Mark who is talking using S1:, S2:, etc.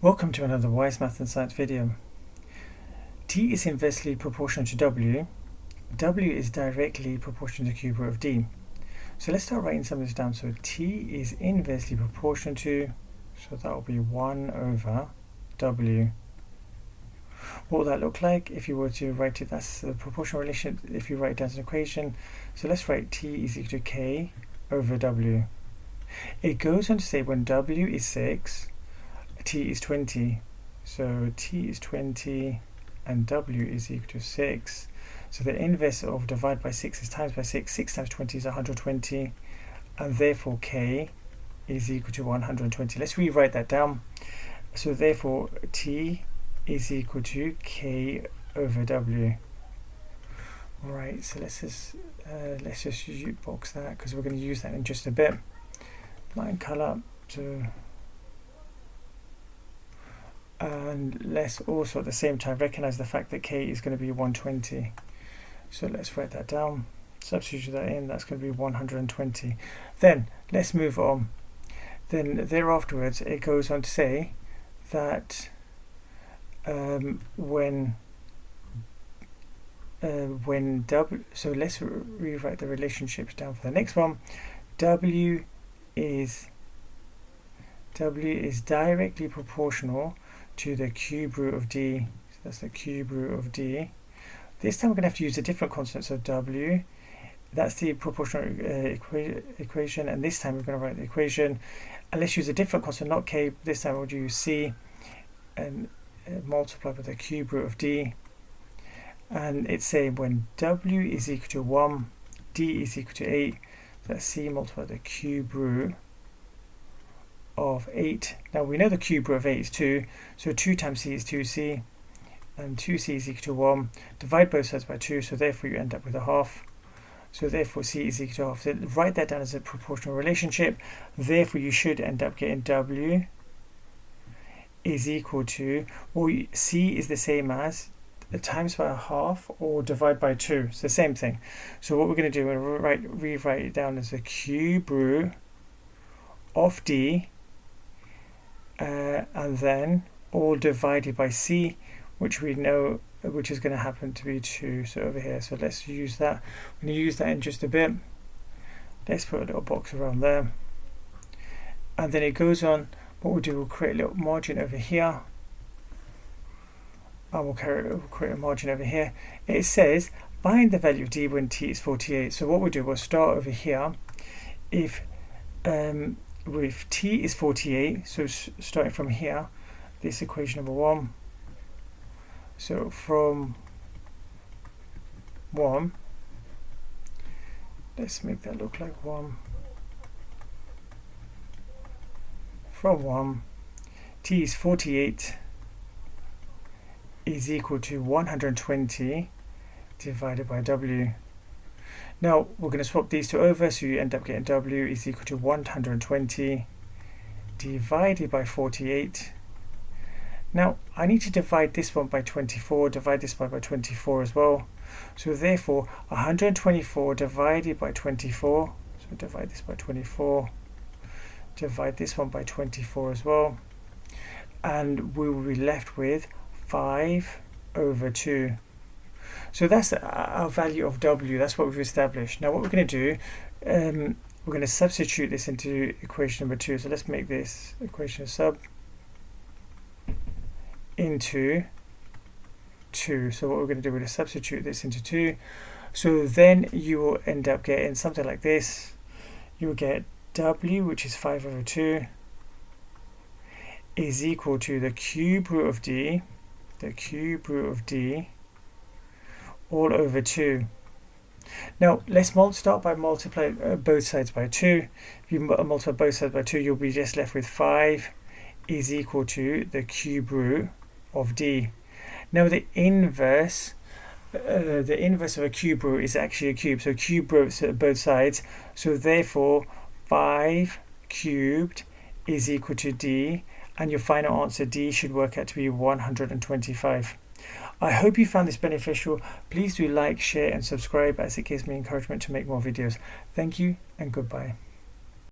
S1: Welcome to another Wise Math and Science video. T is inversely proportional to W. W is directly proportional to the cube root of D. So let's start writing some of this down. So T is inversely proportional to, so that will be 1 over W. What will that look like if you were to write it? That's the proportional relation if you write it down as an equation. So let's write T is equal to K over W. It goes on to say when W is 6, T is 20, so T is 20 and W is equal to 6. So the inverse of divide by 6 is times by 6. 6 times 20 is 120, and therefore K is equal to 120. Let's rewrite that down. So therefore T is equal to K over W. Right, so let's just box that because we're going to use that in just a bit. Line colour to. And let's also at the same time recognize the fact that K is going to be 120. So let's write that down, substitute that in, that's going to be 120. Then let's move on. Then thereafterwards it goes on to say that when W, so let's rewrite the relationships down for the next one. W is directly proportional to the cube root of D. So that's the cube root of D. This time we're going to have to use a different constant. So W, that's the proportional equation, and this time we're going to write the equation. And let's use a different constant, not K. This time we'll use C and multiply by the cube root of D. And it's saying when W is equal to 1, D is equal to 8. That's C multiplied by the cube root of 8. Now we know the cube root of 8 is 2, so 2 times C is 2C, and 2C is equal to 1. Divide both sides by 2, so therefore you end up with a half. So therefore C is equal to half. So write that down as a proportional relationship. Therefore you should end up getting W is equal to, well, C is the same as times by a half or divide by 2. It's the same thing. So what we're going to do, we're going to rewrite it down as the cube root of D, and then all divided by C, which we know which is going to happen to be 2, so over here. So let's use that. We're going to use that in just a bit. Let's put a little box around there, and then it goes on. What we'll do, we'll create a little margin over here, and we'll create a margin over here. It says find the value of D when T is 48. So what we'll do, we'll start over here. If T is 48, so starting from here, this equation number 1. So from 1, let's make that look like 1. From 1, T is 48 is equal to 120 divided by W. Now we're going to swap these two over, so you end up getting W is equal to 120 divided by 48. Now I need to divide this one by 24, divide this by 24 as well. So therefore 124 divided by 24, so divide this by 24, divide this one by 24 as well, and we will be left with 5 over 2. So that's our value of W. That's what we've established. Now what we're going to do, we're going to substitute this into equation number 2. So let's make this equation sub into 2. So what we're going to do, we're going to substitute this into 2. So then you will end up getting something like this. You will get W, which is 5 over 2, is equal to the cube root of D, all over 2. Now let's start by multiplying both sides by 2. If you multiply both sides by 2, you'll be just left with 5 is equal to the cube root of D. Now the inverse of a cube root is actually a cube, so cube roots at both sides. So therefore 5 cubed is equal to D, and your final answer D should work out to be 125. I hope you found this beneficial. Please do like, share and subscribe, as it gives me encouragement to make more videos. Thank you and goodbye.